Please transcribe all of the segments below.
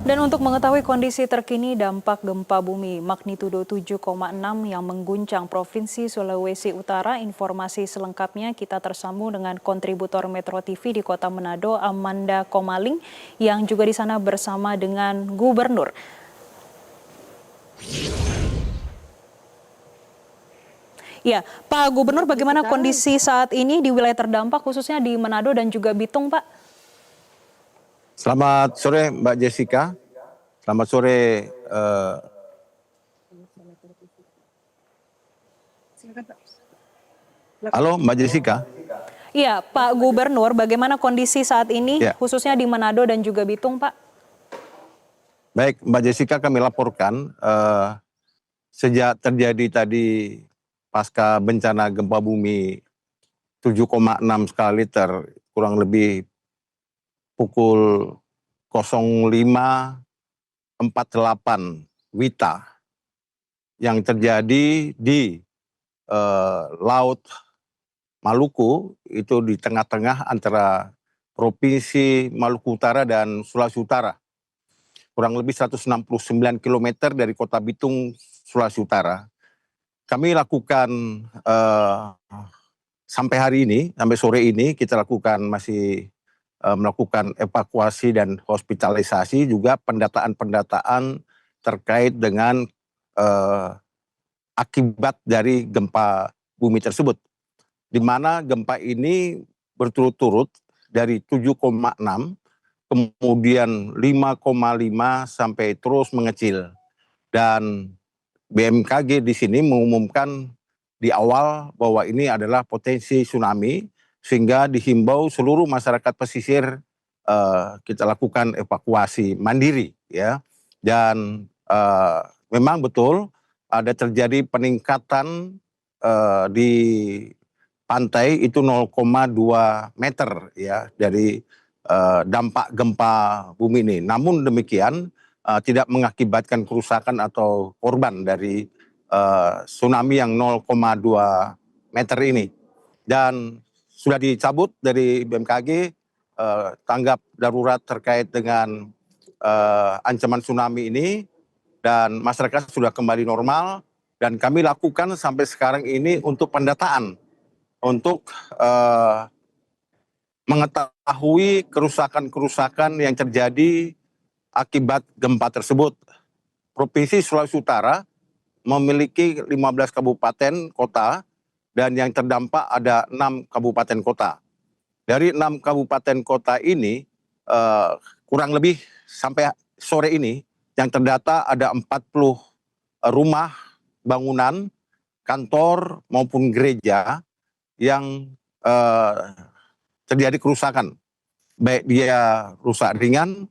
Dan untuk mengetahui kondisi terkini dampak gempa bumi magnitudo 7,6 yang mengguncang Provinsi Sulawesi Utara, informasi selengkapnya kita tersambung dengan kontributor Metro TV di Kota Manado, Amanda Komaling, yang juga di sana bersama dengan Gubernur. Ya, Pak Gubernur, bagaimana kondisi saat ini di wilayah terdampak, khususnya di Manado dan juga Bitung, Pak? Selamat sore Mbak Jessica, selamat sore halo Mbak Jessica. Iya, Pak Gubernur, bagaimana kondisi saat ini, Ya. khususnya di Manado dan juga Bitung, Pak? Baik Mbak Jessica, kami laporkan sejak terjadi tadi pasca bencana gempa bumi 7,6 skala Richter kurang lebih pukul 05.48 WITA yang terjadi di Laut Maluku, itu di tengah-tengah antara Provinsi Maluku Utara dan Sulawesi Utara. Kurang lebih 169 km dari kota Bitung, Sulawesi Utara. Kami lakukan sampai hari ini, sampai sore ini kita lakukan masih melakukan evakuasi dan hospitalisasi, juga pendataan-pendataan terkait dengan akibat dari gempa bumi tersebut, di mana gempa ini berturut-turut dari 7,6, kemudian 5,5 sampai terus mengecil. Dan BMKG di sini mengumumkan di awal bahwa ini adalah potensi tsunami, sehingga dihimbau seluruh masyarakat pesisir kita lakukan evakuasi mandiri, ya. Dan memang betul ada terjadi peningkatan di pantai itu 0,2 meter, ya, dari dampak gempa bumi ini. Namun demikian tidak mengakibatkan kerusakan atau korban dari tsunami yang 0,2 meter ini. Dan sudah dicabut dari BMKG tanggap darurat terkait dengan ancaman tsunami ini, dan masyarakat sudah kembali normal. Dan kami lakukan sampai sekarang ini untuk pendataan, untuk mengetahui kerusakan-kerusakan yang terjadi akibat gempa tersebut. Provinsi Sulawesi Utara memiliki 15 kabupaten kota, dan yang terdampak ada 6 kabupaten kota. Dari 6 kabupaten kota ini, kurang lebih sampai sore ini, yang terdata ada 40 rumah, bangunan, kantor maupun gereja yang terjadi kerusakan. Baik dia rusak ringan,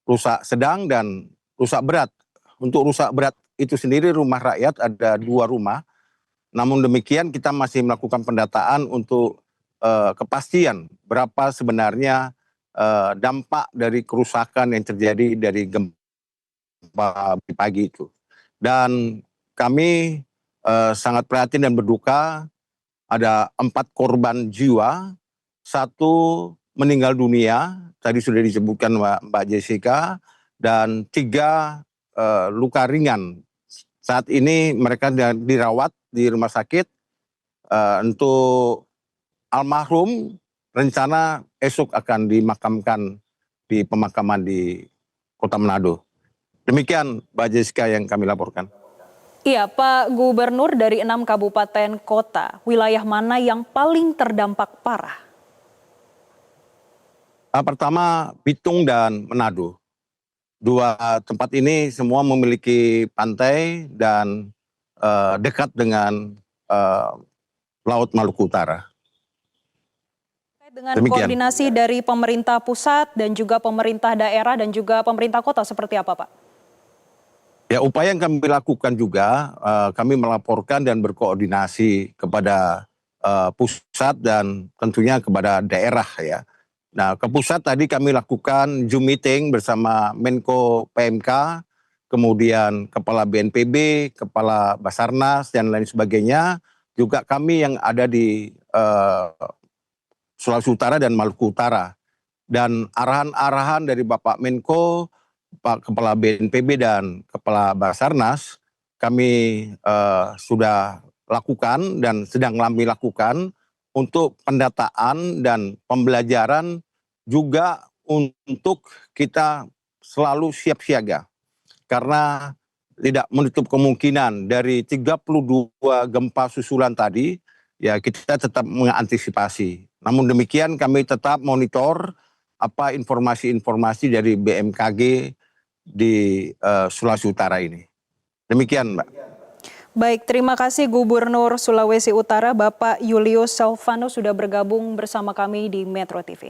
rusak sedang, dan rusak berat. Untuk rusak berat itu sendiri rumah rakyat ada 2 rumah. Namun demikian kita masih melakukan pendataan untuk kepastian berapa sebenarnya dampak dari kerusakan yang terjadi dari gempa pagi itu. Dan kami sangat prihatin dan berduka, ada 4 korban jiwa, 1 meninggal dunia, tadi sudah disebutkan Mbak Jessica, dan 3 luka ringan. Saat ini mereka dirawat di rumah sakit. Untuk almarhum rencana esok akan dimakamkan di pemakaman di Kota Manado. Demikian Mbak Jessica yang kami laporkan. Iya, Pak Gubernur, dari 6 kabupaten kota, wilayah mana yang paling terdampak parah? Pertama, Bitung dan Manado. 2 tempat ini semua memiliki pantai dan dekat dengan Laut Maluku Utara. Dengan koordinasi dari pemerintah pusat dan juga pemerintah daerah dan juga pemerintah kota seperti apa, Pak? Ya, upaya yang kami lakukan juga, kami melaporkan dan berkoordinasi kepada pusat dan tentunya kepada daerah, ya. Nah, ke pusat tadi kami lakukan Zoom meeting bersama Menko PMK, kemudian Kepala BNPB, Kepala Basarnas, dan lain sebagainya. Juga kami yang ada di Sulawesi Utara dan Maluku Utara. Dan arahan-arahan dari Bapak Menko Pak Kepala BNPB dan Kepala Basarnas, kami sudah lakukan dan sedang kami lakukan untuk pendataan dan pembelajaran, juga untuk kita selalu siap siaga. Karena tidak menutup kemungkinan dari 32 gempa susulan tadi, ya kita tetap mengantisipasi. Namun demikian kami tetap monitor apa informasi-informasi dari BMKG di Sulawesi Utara ini. Demikian, Mbak. Baik, terima kasih Gubernur Sulawesi Utara Bapak Julius Salvano sudah bergabung bersama kami di Metro TV.